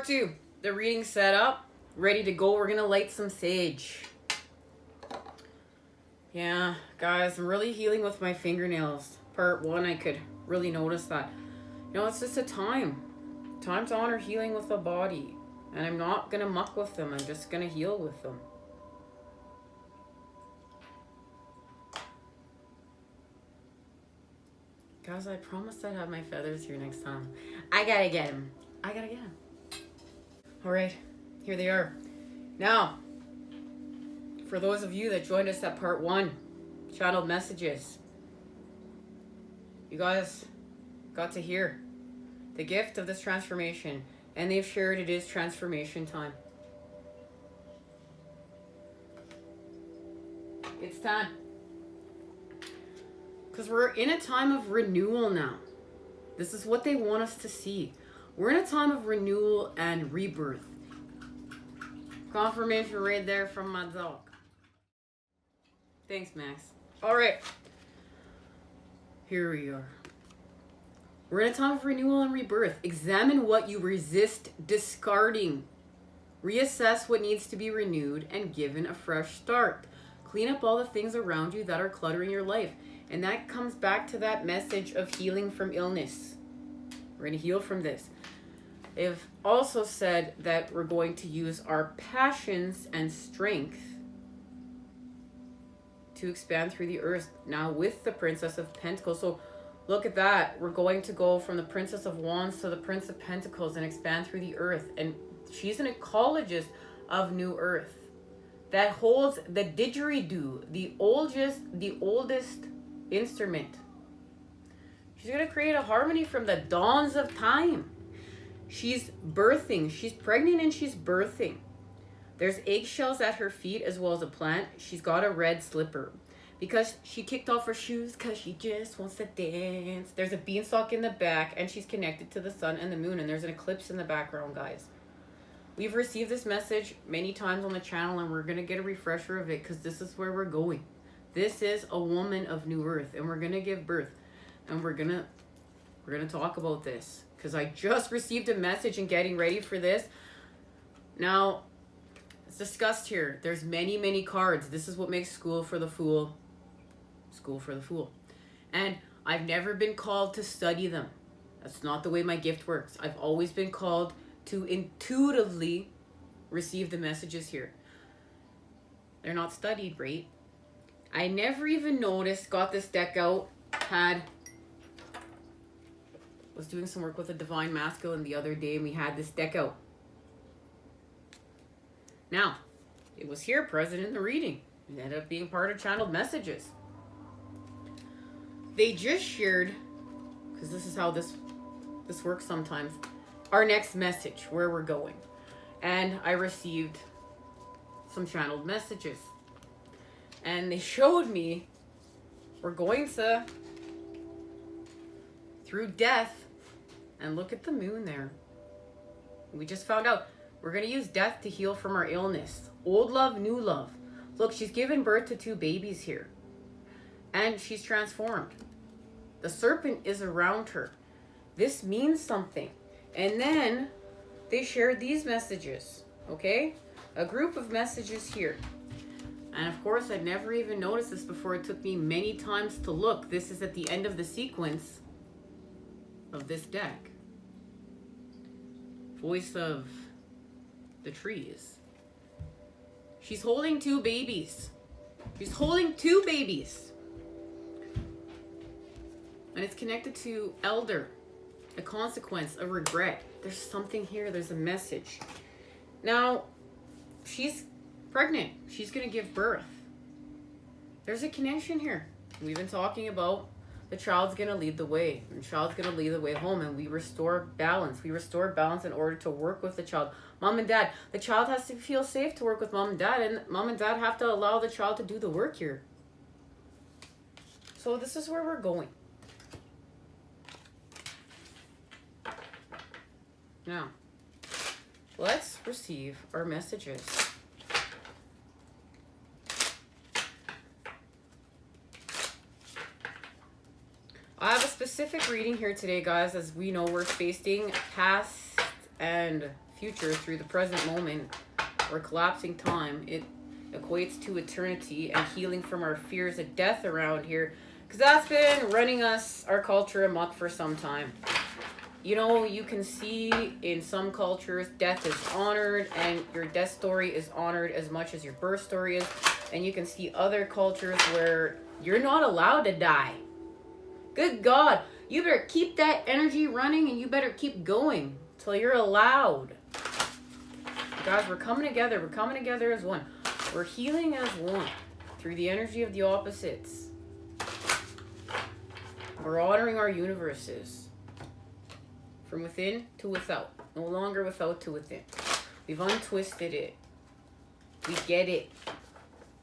part 2. The reading set up, ready to go. We're gonna light some sage. Yeah, guys, I'm really healing with my fingernails. Part 1, I could really notice that. You know, it's just a time to honor healing with the body. And I'm not gonna muck with them. I'm just gonna heal with them. Guys, I promised I'd have my feathers here next time. I gotta get them. Alright, here they are. Now, for those of you that joined us at part 1, channeled messages, you guys got to hear the gift of this transformation, and they've shared it is transformation time. It's time. Because we're in a time of renewal now. This is what they want us to see. We're in a time of renewal and rebirth. Confirmation right there from my dog. Thanks, Max. All right. Here we are. We're in a time of renewal and rebirth. Examine what you resist discarding. Reassess what needs to be renewed and given a fresh start. Clean up all the things around you that are cluttering your life. And that comes back to that message of healing from illness. We're going to heal from this. They've also said that we're going to use our passions and strength to expand through the earth. Now with the Princess of Pentacles. So look at that. We're going to go from the Princess of Wands to the Prince of Pentacles and expand through the earth. And she's an ecologist of New Earth that holds the didgeridoo, the oldest instrument. She's going to create a harmony from the dawns of time. She's birthing. She's pregnant and she's birthing. There's eggshells at her feet as well as a plant. She's got a red slipper because she kicked off her shoes because she just wants to dance. There's a beanstalk in the back and she's connected to the sun and the moon, and there's an eclipse in the background, guys. We've received this message many times on the channel, and we're going to get a refresher of it because this is where we're going. This is a woman of New Earth, and we're going to give birth, and we're going to talk about this because I just received a message and getting ready for this. Now, it's discussed here. There's many cards. This is what makes School for the Fool. School for the Fool. And I've never been called to study them. That's not the way my gift works. I've always been called to intuitively receive the messages here. They're not studied, right? I never even noticed, got this deck out, was doing some work with a Divine Masculine the other day, and we had this deck out. Now, it was here present in the reading. It ended up being part of channeled messages. They just shared, because this is how this works sometimes, our next message, where we're going. And I received some channeled messages. And they showed me we're going through death, and look at the moon there. We just found out we're going to use death to heal from our illness. Old love, new love. Look, she's given birth to 2 babies here. And she's transformed. The serpent is around her. This means something. And then they shared these messages, okay? A group of messages here. And of course, I'd never even noticed this before. It took me many times to look. This is at the end of the sequence of this deck. Voice of the trees. She's holding 2 babies. She's holding 2 babies. And it's connected to elder. A consequence, a regret. There's something here. There's a message. Now, she's pregnant. She's going to give birth. There's a connection here. We've been talking about the child's going to lead the way. The child's going to lead the way home, and we restore balance. We restore balance in order to work with the child. Mom and dad. The child has to feel safe to work with mom and dad, and mom and dad have to allow the child to do the work here. So this is where we're going. Now, let's receive our messages. I have a specific reading here today, guys. As we know, we're facing past and future through the present moment or collapsing time. It equates to eternity and healing from our fears of death around here, because that's been running our culture amok for some time. You know, you can see in some cultures death is honored and your death story is honored as much as your birth story is. And you can see other cultures where you're not allowed to die. Good God, you better keep that energy running and you better keep going till you're allowed. Guys, we're coming together. We're coming together as one. We're healing as one through the energy of the opposites. We're honoring our universes. From within to without. No longer without to within. We've untwisted it. We get it.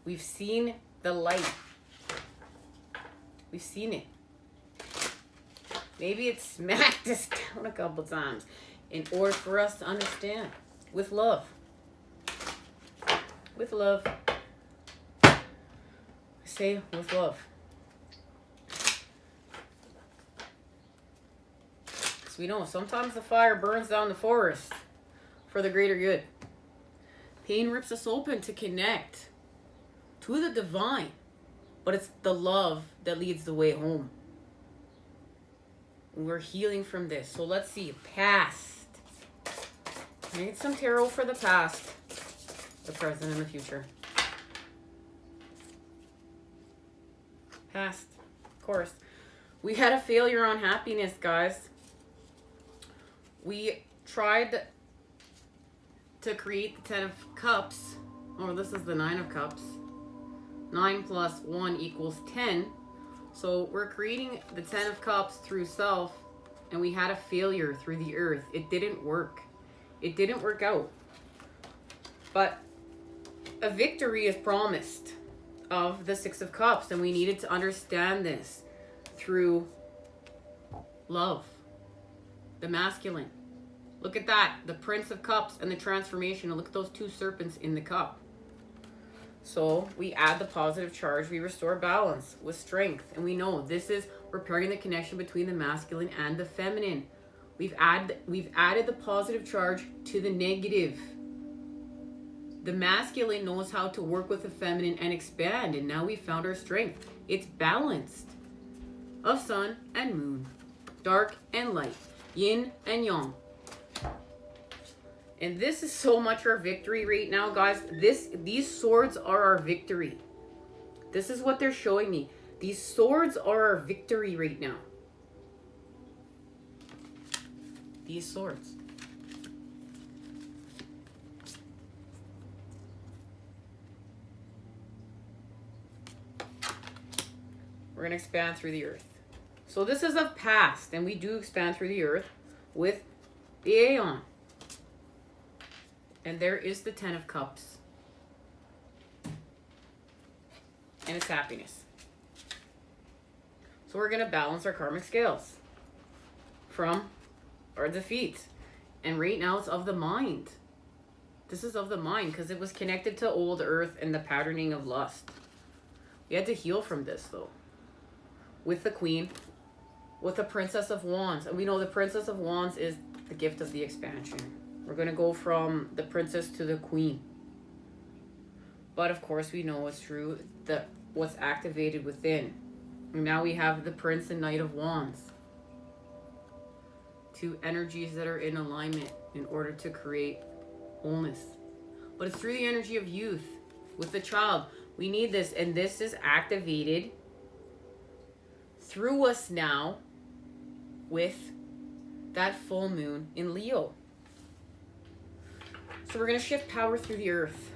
We've seen the light. We've seen it. Maybe it smacked us down a couple times in order for us to understand. With love. With love. I say with love. We know sometimes the fire burns down the forest for the greater good. Pain rips us open to connect to the divine, but it's the love that leads the way home. We're healing from this. So let's see. Past. I need some tarot for the past, the present, and the future. Past. Of course. We had a failure on happiness, guys. We tried to create the 10 of Cups. Oh, this is the 9 of Cups. 9 plus 1 equals 10. So we're creating the 10 of Cups through self, and we had a failure through the earth. It didn't work. It didn't work out. But a victory is promised of the 6 of Cups, and we needed to understand this through love. The masculine. Look at that. The Prince of Cups and the transformation. And look at those 2 serpents in the cup. So we add the positive charge. We restore balance with strength. And we know this is repairing the connection between the masculine and the feminine. We've added the positive charge to the negative. The masculine knows how to work with the feminine and expand. And now we found our strength. It's balanced. Of sun and moon. Dark and light. Yin and yang. And this is so much our victory right now, guys. These swords are our victory. This is what they're showing me. These swords are our victory right now. These swords. We're going to expand through the earth. So this is of past, and we do expand through the earth with the Aeon. And there is the 10 of Cups. And it's happiness. So we're going to balance our karmic scales from our defeat. And right now it's of the mind. This is of the mind because it was connected to old earth and the patterning of lust. We had to heal from this though. With the Queen. With the Princess of Wands. And we know the Princess of Wands is the gift of the expansion. We're going to go from the Princess to the Queen. But of course we know it's true that what's activated within. And now we have the Prince and Knight of Wands. 2 energies that are in alignment in order to create wholeness. But it's through the energy of youth with the child. We need this, and this is activated through us now with that full moon in Leo. So we're going to shift power through the earth.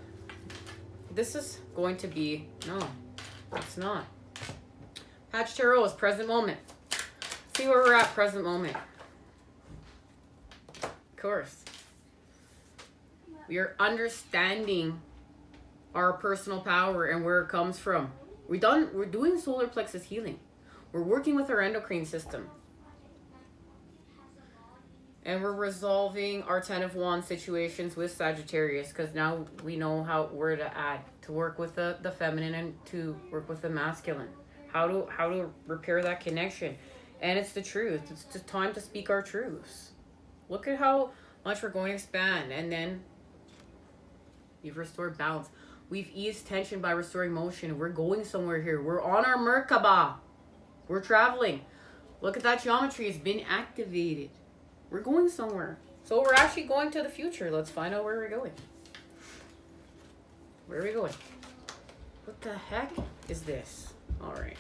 This is going to be, no, it's not. Patch Tarot is present moment. See where we're at present moment. Of course. We are understanding our personal power and where it comes from. We're doing solar plexus healing. We're working with our endocrine system. And we're resolving our 10 of Wands situations with Sagittarius because now we know where to add to work with the feminine and to work with the masculine. How to repair that connection. And it's the truth. It's just time to speak our truths. Look at how much we're going to expand. And then you've restored balance. We've eased tension by restoring motion. We're going somewhere here. We're on our Merkaba. We're traveling. Look at that geometry. It's been activated. We're going somewhere. So we're actually going to the future. Let's find out where we're going. Where are we going? What the heck is this? All right.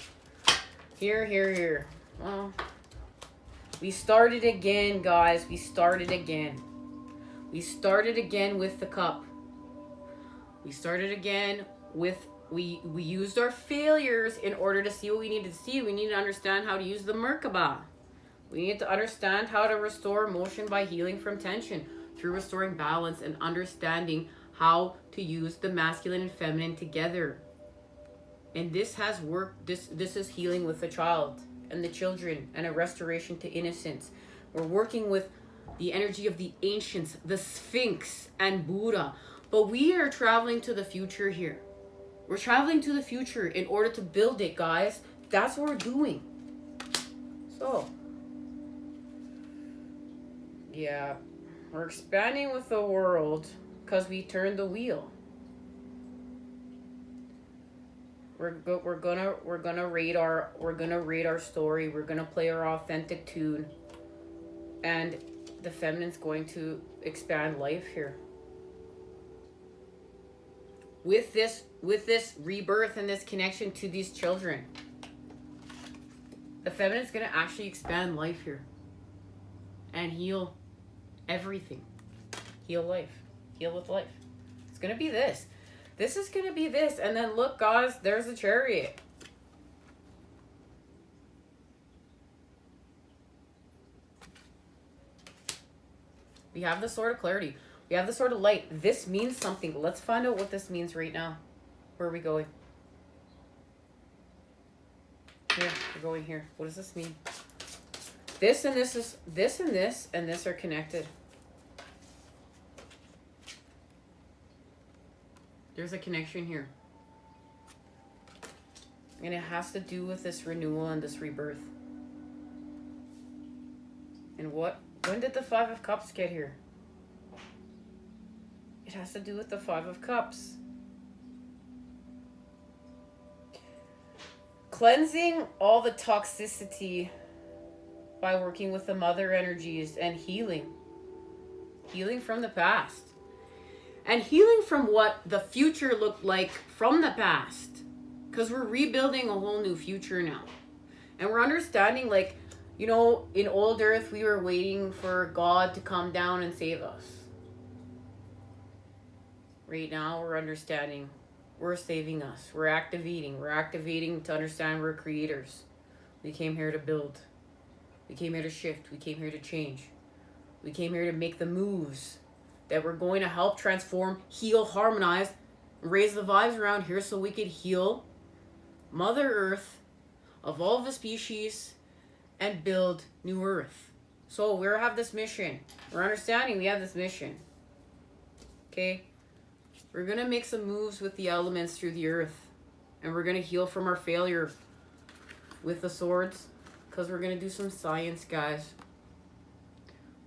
Here. Well, we started again, guys. We started again with the cup. We started again with, we used our failures in order to see what we needed to see. We need to understand how to use the Merkaba. We need to understand how to restore motion by healing from tension through restoring balance and understanding how to use the masculine and feminine together. And this has worked. This is healing with the child and the children and a restoration to innocence. We're working with the energy of the ancients, the Sphinx and Buddha. But we are traveling to the future here. We're traveling to the future in order to build it, guys. That's what we're doing. So, yeah, we're expanding with the world because we turned the wheel. We're gonna rate our story. We're gonna play our authentic tune, and the feminine's going to expand life here. With this rebirth and this connection to these children, the feminine's gonna actually expand life here and heal everything. Heal life. Heal with life. It's gonna be this. This is gonna be this. And then look, guys, there's a Chariot. We have the Sword of Clarity. We have the Sword of Light. This means something. Let's find out what this means right now. Where are we going? Here, we're going here. What does this mean? This and this is, this and this are connected. There's a connection here. And it has to do with this renewal and this rebirth. And when did the Five of Cups get here? It has to do with the Five of Cups. Cleansing all the toxicity by working with the mother energies and healing. Healing from the past. And healing from what the future looked like from the past. Because we're rebuilding a whole new future now. And we're understanding, like, you know, in old earth, we were waiting for God to come down and save us. Right now, we're understanding we're saving us. We're activating. We're activating to understand we're creators. We came here to build. We came here to shift. We came here to change. We came here to make the moves that we're going to help transform, heal, harmonize, raise the vibes around here so we could heal Mother Earth, evolve the species, and build new Earth. So we have this mission. We're understanding we have this mission. Okay? We're going to make some moves with the elements through the earth. And we're going to heal from our failure with the swords. Because we're going to do some science, guys.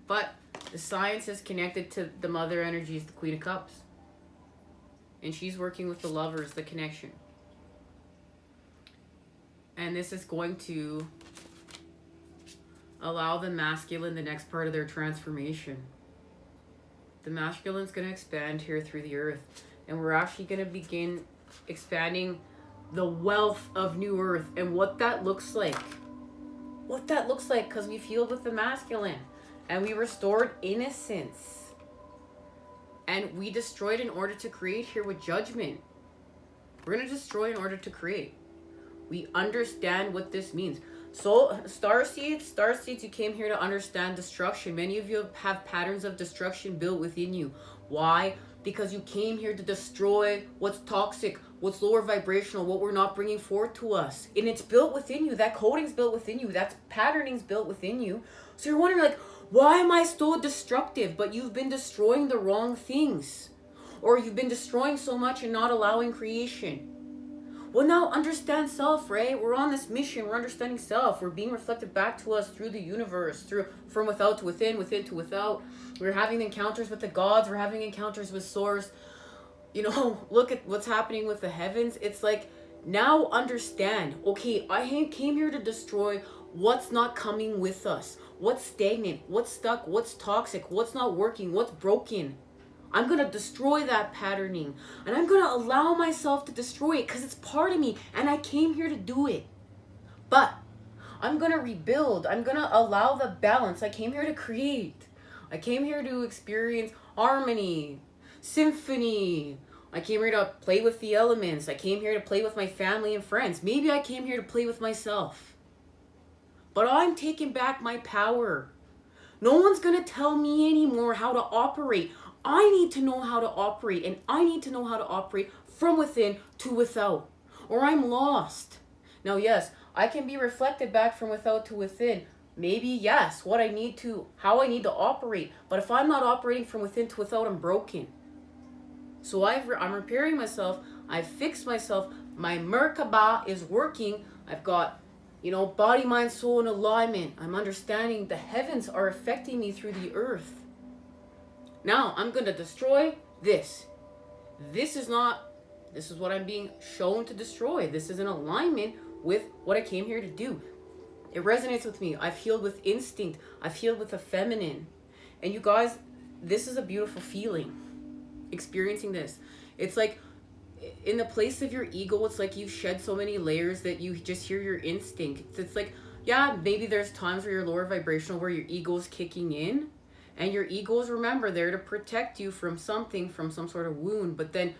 But the science is connected to the mother energies, the Queen of Cups. And she's working with the lovers, the connection. And this is going to allow the masculine the next part of their transformation. The masculine's going to expand here through the earth. And we're actually going to begin expanding the wealth of new earth and what that looks like. What that looks like, because we've healed with the masculine. And we restored innocence. And we destroyed in order to create here with judgment. We're going to destroy in order to create. We understand what this means. So, Starseeds, you came here to understand destruction. Many of you have patterns of destruction built within you. Why? Because you came here to destroy what's toxic, what's lower vibrational, what we're not bringing forth to us. And it's built within you. That coding's built within you. That patterning's built within you. So you're wondering, like, why am I so destructive? But you've been destroying the wrong things. Or you've been destroying so much and not allowing creation. Well, now understand self, right? We're on this mission. We're understanding self. We're being reflected back to us through the universe, through from without to within, within to without. We're having encounters with the gods. We're having encounters with source. You know, look at what's happening with the heavens. It's like, now understand. Okay, I came here to destroy what's not coming with us. What's stagnant, what's stuck, what's toxic, what's not working, what's broken. I'm going to destroy that patterning. And I'm going to allow myself to destroy it because it's part of me. And I came here to do it. But I'm going to rebuild. I'm going to allow the balance. I came here to create. I came here to experience harmony, symphony. I came here to play with the elements. I came here to play with my family and friends. Maybe I came here to play with myself. But I'm taking back my power. No one's going to tell me anymore how to operate. I need to know how to operate, and I need to know how to operate from within to without, or I'm lost. Now, yes, I can be reflected back from without to within. Maybe, yes, how I need to operate. But if I'm not operating from within to without, I'm broken. So I'm repairing myself. I've fixed myself. My Merkaba is working. I've got, body, mind, soul in alignment. I'm understanding the heavens are affecting me through the earth. Now I'm going to destroy this. This is what I'm being shown to destroy. This is in alignment with what I came here to do. It resonates with me. I've healed with instinct. I've healed with the feminine. And you guys, this is a beautiful feeling. Experiencing this. It's like in the place of your ego, it's like you've shed so many layers that you just hear your instinct. It's like, yeah, maybe there's times where you're lower vibrational, where your ego's kicking in. And your ego's, remember, there to protect you from something, from some sort of wound. But then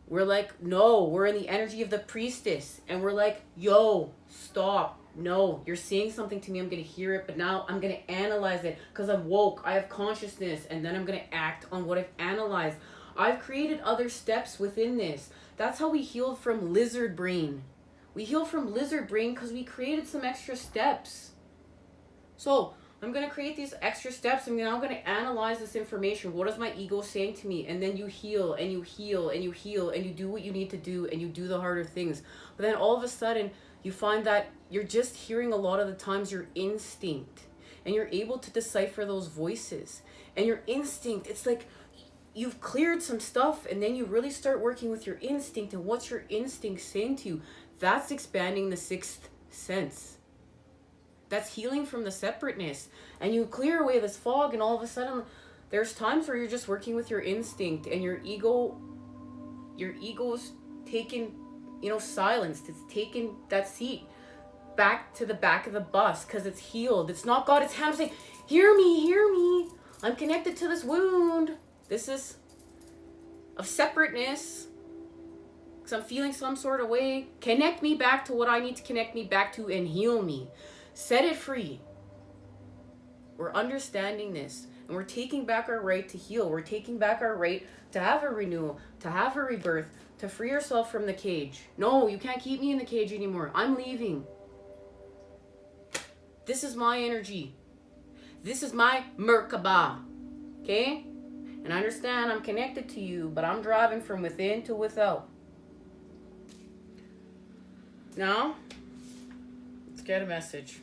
we're like, no, we're in the energy of the priestess. And we're like, yo, stop. No, you're saying something to me. I'm going to hear it. But now I'm going to analyze it because I'm woke. I have consciousness. And then I'm going to act on what I've analyzed. I've created other steps within this. That's how we healed from lizard brain. We healed from lizard brain because we created some extra steps. So I'm going to create these extra steps. I'm now going to analyze this information. What is my ego saying to me? And then you heal and you heal and you heal and you do what you need to do and you do the harder things. But then all of a sudden you find that you're just hearing a lot of the times your instinct, and you're able to decipher those voices. And your instinct, it's like you've cleared some stuff, and then you really start working with your instinct. And what's your instinct saying to you? That's expanding the sixth sense. That's healing from the separateness. And you clear away this fog, and all of a sudden there's times where you're just working with your instinct, and your ego's taken, silenced. It's taken that seat back to the back of the bus because it's healed. It's not got its hand saying, hear me. I'm connected to this wound. This is of separateness because I'm feeling some sort of way. Connect me back to what I need to connect me back to and heal me. Set it free. We're understanding this, and we're taking back our right to heal. We're taking back our right to have a renewal, to have a rebirth, to free yourself from the cage. No, you can't keep me in the cage anymore. I'm leaving. This is my energy. This is my Merkaba. Okay? And I understand I'm connected to you, but I'm driving from within to without. Now, let's get a message.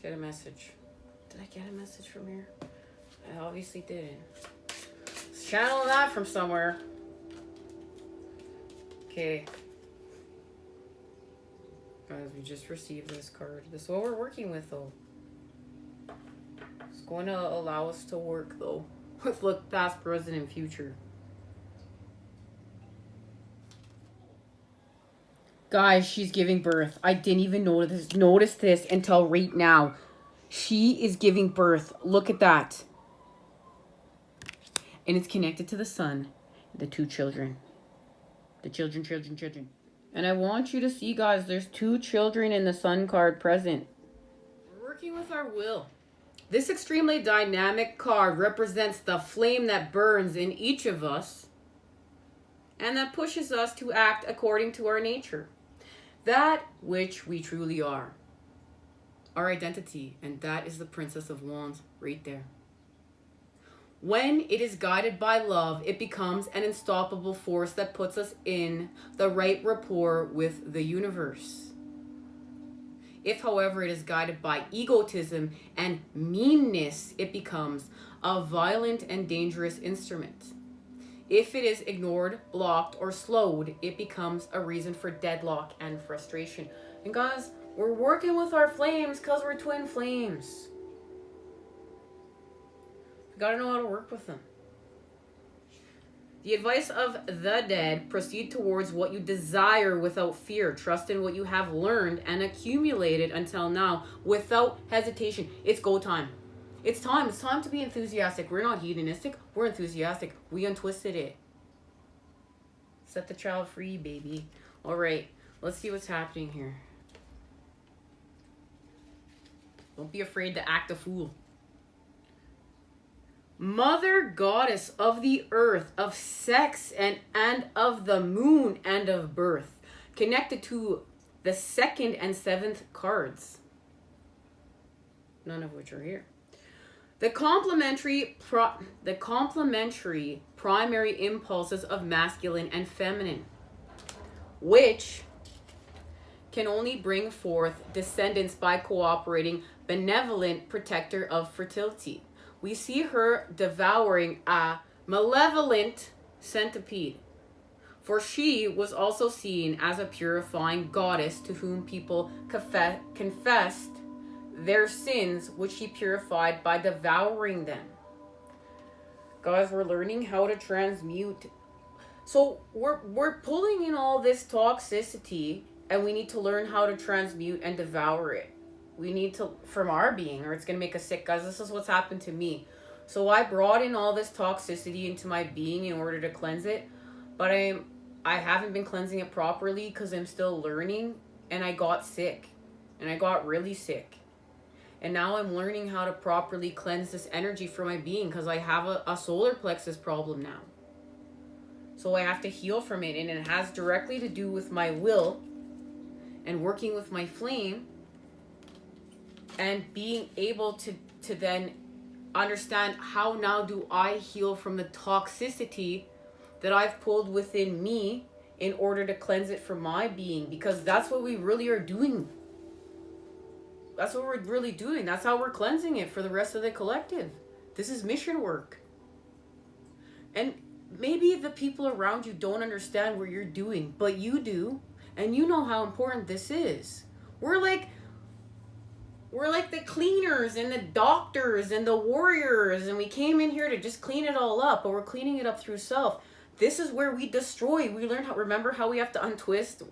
Did I get a message from here? I obviously didn't. Let's channel that from somewhere. Okay. Guys, we just received this card. This is what we're working with, though. It's going to allow us to work, though, with look past, present, and future. Guys, she's giving birth. I didn't even notice this until right now. She is giving birth. Look at that. And it's connected to the sun. The two children. The children. And I want you to see, guys, there's two children in the sun card present. We're working with our will. This extremely dynamic card represents the flame that burns in each of us and that pushes us to act according to our nature. That which we truly are. Our identity. And that is the Princess of Wands right there. When it is guided by love, it becomes an unstoppable force that puts us in the right rapport with the universe. If, however, it is guided by egotism and meanness, it becomes a violent and dangerous instrument. If it is ignored, blocked, or slowed, it becomes a reason for deadlock and frustration. And guys, we're working with our flames because we're twin flames. We gotta know how to work with them. The advice of the dead: proceed towards what you desire without fear. Trust in what you have learned and accumulated until now without hesitation. It's go time. It's time. It's time to be enthusiastic. We're not hedonistic. We're enthusiastic. We untwisted it. Set the child free, baby. All right. Let's see what's happening here. Don't be afraid to act a fool. Mother goddess of the earth, of sex and of the moon and of birth. Connected to the 2nd and 7th cards. None of which are here. The complementary primary impulses of masculine and feminine, which can only bring forth descendants by cooperating benevolent protector of fertility. We see her devouring a malevolent centipede, for she was also seen as a purifying goddess to whom people confessed their sins, which she purified by devouring them. Guys, we're learning how to transmute. So we're pulling in all this toxicity, and we need to learn how to transmute and devour it. We need to, from our being, or it's going to make us sick. Guys, this is what's happened to me. So I brought in all this toxicity into my being in order to cleanse it, but I haven't been cleansing it properly because I'm still learning, and I got sick, and I got really sick. And now I'm learning how to properly cleanse this energy from my being because I have a solar plexus problem now. So I have to heal from it, and it has directly to do with my will and working with my flame and being able to then understand how now do I heal from the toxicity that I've pulled within me in order to cleanse it from my being, because that's what we really are doing. That's what we're really doing. That's how we're cleansing it for the rest of the collective. This is mission work. And maybe the people around you don't understand what you're doing, but you do. And you know how important this is. We're like the cleaners and the doctors and the warriors, and we came in here to just clean it all up, but we're cleaning it up through self. This is where we destroy. We learn remember how we have to untwist,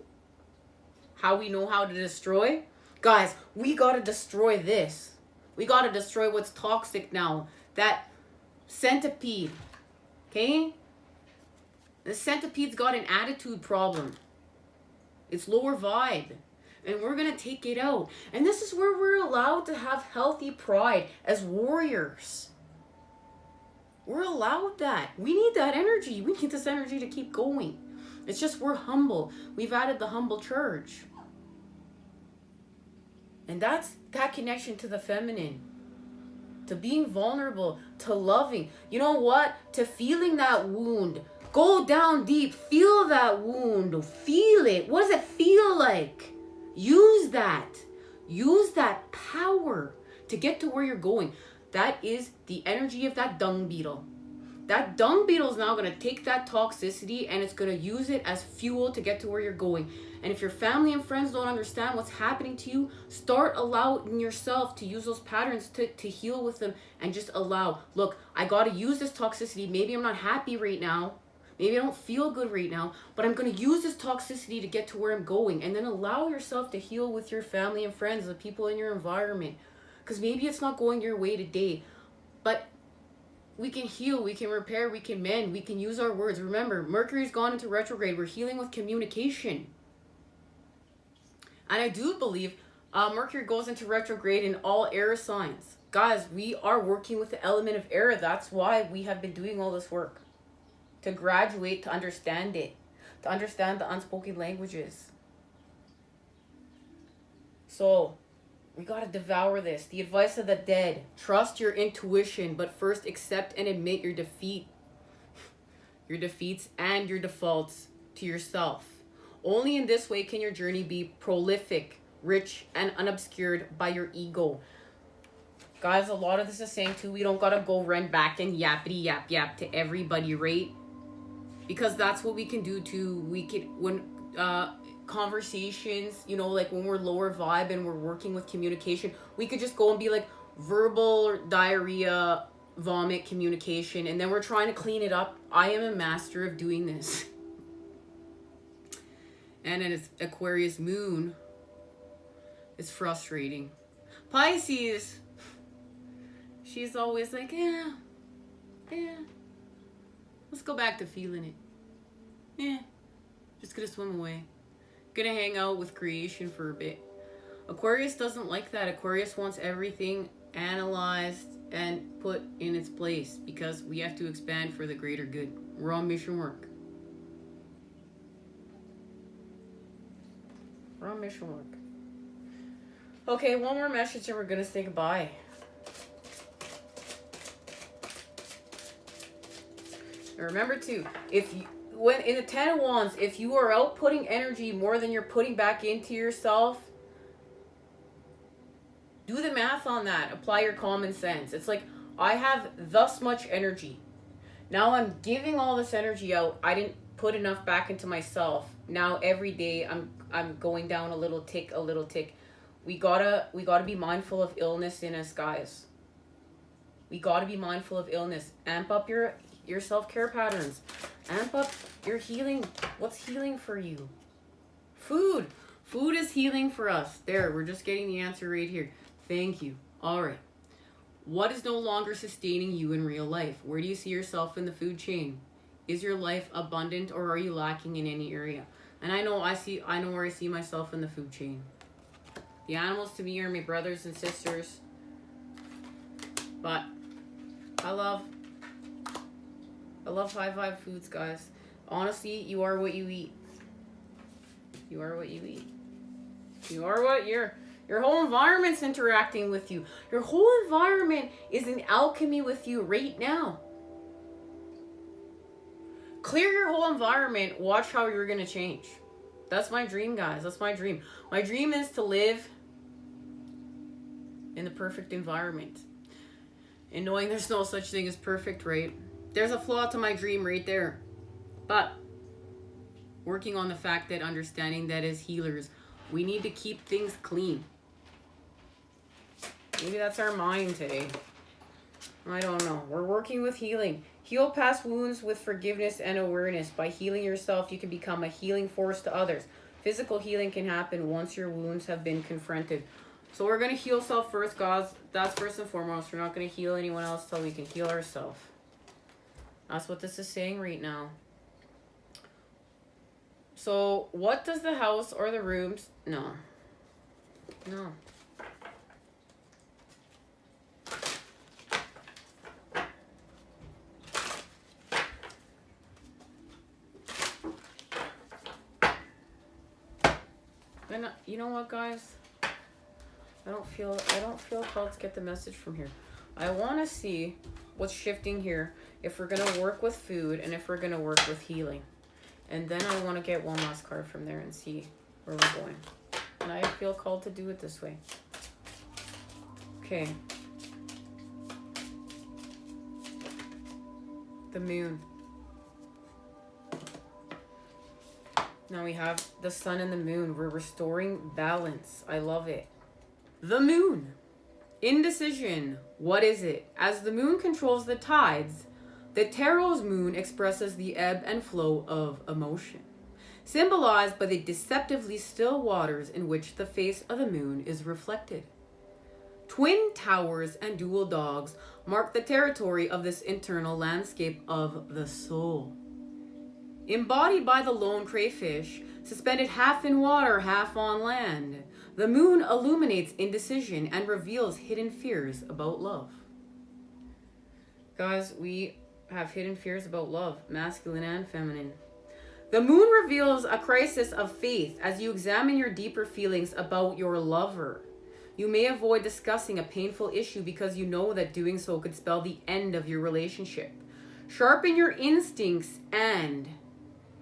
how we know how to destroy? Guys, we got to destroy this. We got to destroy what's toxic now. That centipede, okay? The centipede's got an attitude problem. It's lower vibe. And we're going to take it out. And this is where we're allowed to have healthy pride as warriors. We're allowed that. We need that energy. We need this energy to keep going. It's just we're humble. We've added the humble church. And that's that connection to the feminine. To being vulnerable. To loving. You know what? To feeling that wound. Go down deep. Feel that wound. Feel it. What does it feel like? Use that. Use that power to get to where you're going. That is the energy of that dung beetle. That dung beetle is now going to take that toxicity and it's going to use it as fuel to get to where you're going. And if your family and friends don't understand what's happening to you, start allowing yourself to use those patterns to heal with them and just allow. Look, I got to use this toxicity. Maybe I'm not happy right now. Maybe I don't feel good right now, but I'm going to use this toxicity to get to where I'm going. And then allow yourself to heal with your family and friends, the people in your environment. Because maybe it's not going your way today, but we can heal, we can repair, we can mend, we can use our words. Remember, Mercury's gone into retrograde. We're healing with communication. And I do believe Mercury goes into retrograde in all air signs. Guys, we are working with the element of air. That's why we have been doing all this work. To graduate, to understand it. To understand the unspoken languages. So, We gotta devour this. The advice of the dead. Trust your intuition, but first accept and admit your defeat. Your defeats and your defaults to yourself. Only in this way can your journey be prolific, rich, and unobscured by your ego. Guys, a lot of this is saying too, we don't gotta go run back and yappity yap to everybody, right? Because that's what we can do too. We can, when conversations, you know, like when we're lower vibe and we're working with communication, we could just go and be like verbal diarrhea, vomit communication, and then we're trying to clean it up. I am a master of doing this. And then it's Aquarius moon. It's frustrating. Pisces, she's always like, yeah, let's go back to feeling it. Yeah, just gonna swim away. Gonna hang out with creation for a bit. Aquarius doesn't like that. Aquarius wants everything analyzed and put in its place because we have to expand for the greater good. We're on mission work. We're on mission work. Okay, one more message and we're gonna say goodbye. And remember too, when in the 10 of Wands, if you are outputting energy more than you're putting back into yourself, do the math on that. Apply your common sense. It's like, I have thus much energy. Now I'm giving all this energy out. I didn't put enough back into myself. Now every day I'm going down a little tick. We gotta be mindful of illness in us, guys. We gotta be mindful of illness. Amp up your self-care patterns. Amp up your healing. What's healing for you? Food. Food is healing for us. There, we're just getting the answer right here. Thank you. All right. What is no longer sustaining you in real life? Where do you see yourself in the food chain? Is your life abundant or are you lacking in any area? And I know where I see myself in the food chain. The animals to me are my brothers and sisters. But I love high vibe foods, guys. Honestly, you are what you eat. You are what you eat. You are what your whole environment's interacting with you. Your whole environment is in alchemy with you right now. Clear your whole environment. Watch how you're going to change. That's my dream, guys. That's my dream. My dream is to live in the perfect environment. And knowing there's no such thing as perfect, right? There's a flaw to my dream right there. But working on the fact that understanding that as healers, we need to keep things clean. Maybe that's our mind today. I don't know. We're working with healing. Heal past wounds with forgiveness and awareness. By healing yourself, you can become a healing force to others. Physical healing can happen once your wounds have been confronted. So we're going to heal self first, guys. That's first and foremost. We're not going to heal anyone else till we can heal ourselves. That's what this is saying right now. So what does the house or the rooms... No. And you know what, guys? I don't feel called to get the message from here. I want to see what's shifting here, if we're going to work with food and if we're going to work with healing. And then I want to get one last card from there and see where we're going. And I feel called to do it this way. Okay. The moon. Now we have the sun and the moon. We're restoring balance. I love it. The moon. Indecision. What is it? As the moon controls the tides, the tarot's moon expresses the ebb and flow of emotion, symbolized by the deceptively still waters in which the face of the moon is reflected. Twin towers and dual dogs mark the territory of this internal landscape of the soul. Embodied by the lone crayfish, suspended half in water, half on land, the moon illuminates indecision and reveals hidden fears about love. Guys, we have hidden fears about love, masculine and feminine. The moon reveals a crisis of faith as you examine your deeper feelings about your lover. You may avoid discussing a painful issue because you know that doing so could spell the end of your relationship. Sharpen your instincts and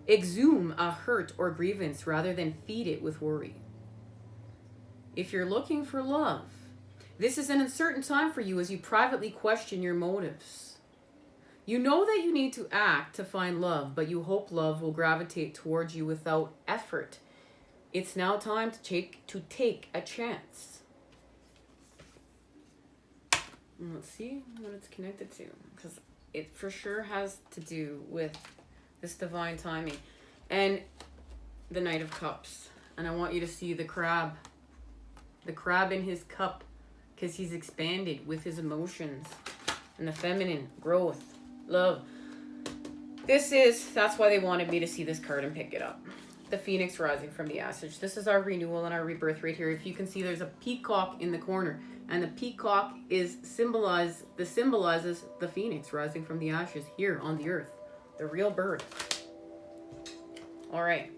exhume a hurt or grievance rather than feed it with worry. If you're looking for love, this is an uncertain time for you as you privately question your motives. You know that you need to act to find love, but you hope love will gravitate towards you without effort. It's now time to take a chance. Let's see what it's connected to, because it for sure has to do with this divine timing and the Knight of Cups. And I want you to see the crab in his cup, because he's expanded with his emotions and the feminine growth, love. That's why they wanted me to see this card and pick it up. The Phoenix rising from the Ashes. This is our renewal and our rebirth right here. If you can see, there's a peacock in the corner, and the peacock symbolizes the Phoenix rising from the ashes here on the earth, the real bird. All right.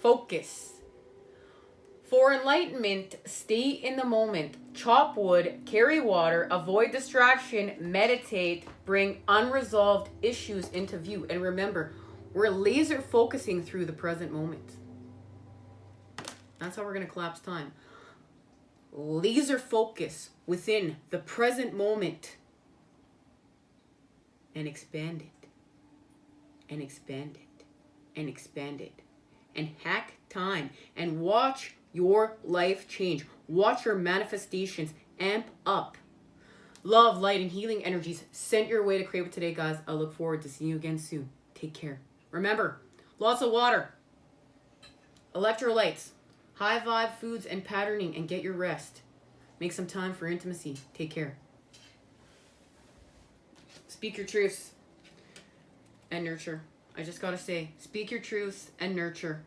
Focus. For enlightenment, stay in the moment. Chop wood, carry water, avoid distraction, meditate, bring unresolved issues into view. And remember, we're laser focusing through the present moment. That's how we're going to collapse time. Laser focus within the present moment. And expand it. And expand it. And expand it. And hack time. And watch your life change. Watch your manifestations amp up. Love, light, and healing energies sent your way to create with today, guys. I look forward to seeing you again soon. Take care. Remember, lots of water, electrolytes, high vibe foods, and patterning, and get your rest. Make some time for intimacy. Take care. Speak your truths and nurture. I just gotta say, speak your truths and nurture.